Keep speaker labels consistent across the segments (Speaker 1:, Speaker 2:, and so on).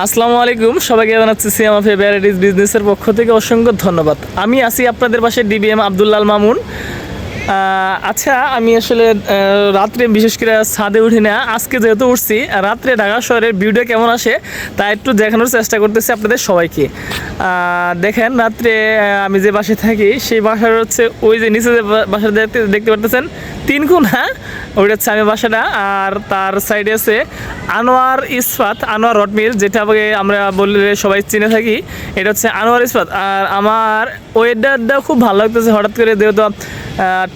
Speaker 1: আসসালামু আলাইকুম, সবাইকে জানাচ্ছি সিয়াম আফিয়া ভ্যারাইটিস বিজনেসের পক্ষ থেকে অসংখ্য ধন্যবাদ। আমি আছি আপনাদের পাশে ডিবিএম আব্দুল্লাল মামুন। আচ্ছা, আমি আসলে রাত্রে বিশেষ করে ছাদে উঠি না। আজকে যেহেতু উঠছি, রাত্রে ঢাকা শহরের ভিউটা কেমন আসে তা একটু দেখানোর চেষ্টা করতেছি আপনাদের সবাইকে। দেখেন, রাত্রে আমি যে বাসায় থাকি সেই বাসার হচ্ছে ওই যে নিচে যে বাসাটা দেখতে পারতেছেন 3 কোণা, ওইটা হচ্ছে আমি বাসাটা। আর তার সাইডে আছে আনোয়ার ইস্পাত, আনোয়ার রড মিল, যেটা আমরা বললে সবাই চিনে থাকি। এটা হচ্ছে আনোয়ার ইস্পাত। আর আমার ওয়েদারটা খুব ভালো লাগতেছে হঠাৎ করে, যেহেতু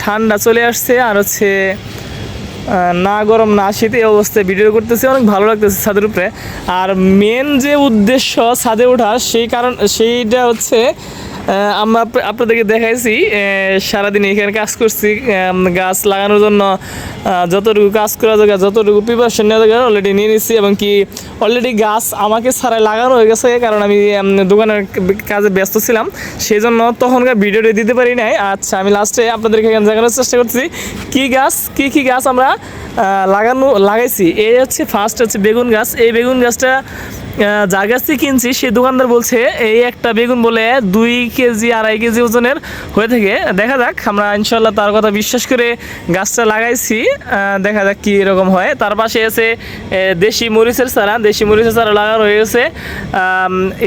Speaker 1: ঠান্ডা চলে আসছে আর হচ্ছে না গরম না শীত, এই অবস্থায় ভিডিও করতেছি, অনেক ভালো লাগতেছে ছাদের উপরে। আর মেন যে উদ্দেশ্য ছাদে ওঠার সেইটা হচ্ছে আমরা আপনাদেরকে দেখাইছি সারাদিন এখানে কাজ করছি, গাছ লাগানোর জন্য যতটুকু কাজ করা যাবে, যতটুকু প্রিপারেশন নেওয়া যাবে অলরেডি নিয়ে নিচ্ছি। এবং কি অলরেডি গাছ আমাকে ছাড়াই লাগানো হয়ে গেছে, কারণ আমি দোকানের কাজে ব্যস্ত ছিলাম, সেই জন্য তখনকার ভিডিওটা দিতে পারি নাই। আচ্ছা, আমি লাস্টে আপনাদেরকে এখানে দেখানোর চেষ্টা করছি কী গাছ আমরা লাগাইছি। এই হচ্ছে ফার্স্ট হচ্ছে বেগুন গাছ। এই বেগুন গাছটা যার কাছ থেকে কিনছি সেই দোকানদার বলছে এই একটা বেগুন বলে 2 কেজি 2.5 কেজি ওজনের হয়ে থাকে। দেখা যাক, আমরা ইনশাল্লাহ তার কথা বিশ্বাস করে গাছটা লাগাইছি, দেখা যাক কী এরকম হয়। তার পাশে আছে দেশি মরিচের চারা লাগানো হয়ে গেছে।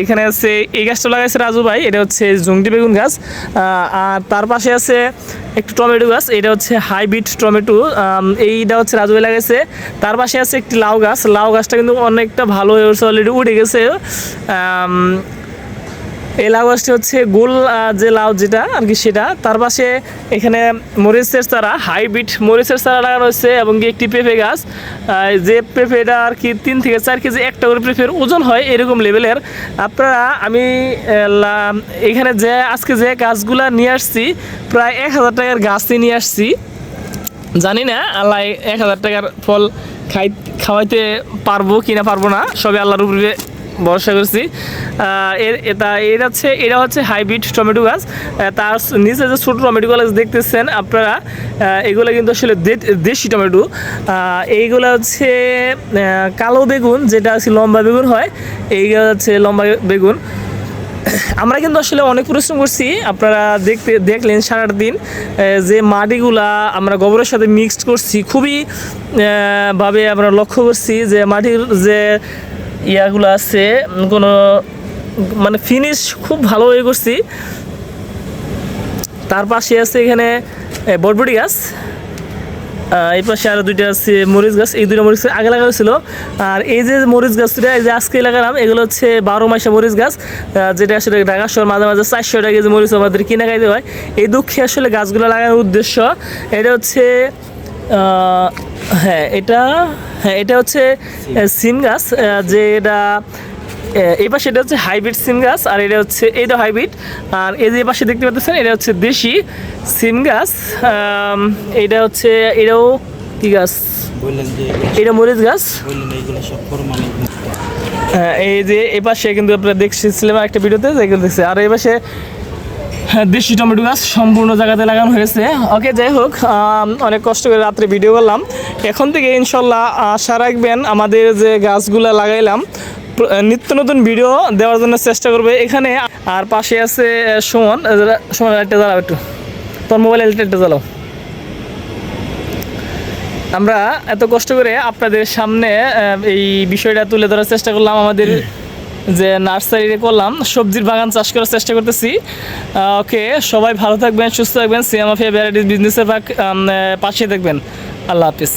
Speaker 1: এখানে আছে এই গাছটা লাগাইছে রাজু ভাই, এটা হচ্ছে জুংটি বেগুন গাছ। আর তার পাশে আছে একটু টমেটো গাছ, এটা হচ্ছে হাইব্রিড টমেটো, এইটা হচ্ছে রাজু ভাই লাগাইছে। তার পাশে আছে একটি লাউ গাছটা কিন্তু অনেকটা ভালো হয়ে গেছে, অলরেডি উঠে গেছে। এই লাউ গাছটি হচ্ছে গোল যে লাউ যেটা আর কি সেটা। তার পাশে এখানে মরিচের চারা, হাইব্রিড মরিচের চারা লাগানো হয়েছে, এবং কি একটি পেঁপে গাছ, যে পেঁপেটা আর কি 3 থেকে 4 কেজি একটা করে পেঁপের ওজন হয়, এরকম লেভেলের। আপনারা আমি এখানে যে আজকে যে গাছগুলা নিয়ে আসছি প্রায় 1000 টাকার গাছই নিয়ে আসছি। জানি না আল্লাহ 1000 টাকার ফল খাওয়াইতে পারবো কিনা পারবো না, সবে আল্লাহর উপরে ভরসা করছি। এটা হচ্ছে হাইব্রিড টমেটো গাছ। তার নিচে যে ছোটো টমেটো গাছ দেখতেছেন আপনারা, এগুলো কিন্তু আসলে দেশি টমেটো। এইগুলো হচ্ছে কালো বেগুন, যেটা হচ্ছে লম্বা বেগুন হয়, এইগুলো হচ্ছে লম্বা বেগুন। আমরা কিন্তু আসলে অনেক পরিশ্রম করছি, আপনারা দেখলেন সারাটা দিন যে মাটিগুলা আমরা গোবরের সাথে মিক্সড করছি, খুবই ভাবে আমরা লক্ষ্য করছি যে মাটির যে ইয়াগুলো আছে কোনো মানে ফিনিশ খুব ভালো হয়ে করছি। তার পাশে আছে এখানে বরবটি গাছ, এই পাশে আরও 2টা আছে মরিচ গাছ। এই 2টা মরিচ আগে লাগানো ছিল। আর এই যে মরিচ গাছটা এই যে আজকে লাগালাম, এগুলো হচ্ছে 12 মাসে মরিচ গাছ, যেটা আসলে ঢাকা শহর মাঝে মাঝে 400 টাকা কেজি মরিচ আমাদের কিনে খাইতে হয়। এই দুঃখে আসলে গাছগুলো লাগানোর উদ্দেশ্য এটা হচ্ছে এটা হচ্ছে সিম গাছ, যে এটা এই পাশে এটা হচ্ছে হাইব্রিড সিম গাছ, আর এটা হাইব্রিড। আর এই যে পাশে দেখতে পাচ্ছেন এটা হচ্ছে দেশি সিম গাছ। এটাও কি গাছ, এটা মরিচ গাছ। এই যে এই পাশে কিন্তু আপনারা দেখছিলাম একটা ভিডিওতে দেখছে। আর এই পাশে দেশি টমেটো গাছ সম্পূর্ণ জায়গাতে লাগানো হয়েছে। ওকে, যাই হোক, অনেক কষ্ট করে রাত্রে ভিডিও করলাম। এখন থেকে ইনশাল্লাহ আশা রাখবেন আমাদের যে গাছগুলো লাগাইলাম নিত্য নতুন ভিডিও দেওয়ার জন্য চেষ্টা করবে এখানে। আর পাশে আছে সুমন, লাইটটা জ্বালাও, একটু তোর মোবাইল লাইটটা জ্বালাও। আমরা এত কষ্ট করে আপনাদের সামনে এই বিষয়টা তুলে ধরার চেষ্টা করলাম, আমাদের যে নার্সারিতে করলাম, সবজির বাগান চাষ করার চেষ্টা করতেছি। ওকে, সবাই ভালো থাকবেন, সুস্থ থাকবেন, সিয়াম আফিয়া ভ্যারাইটিস বিজনেসের পাশে থাকবেন। আল্লাহ হাফিজ।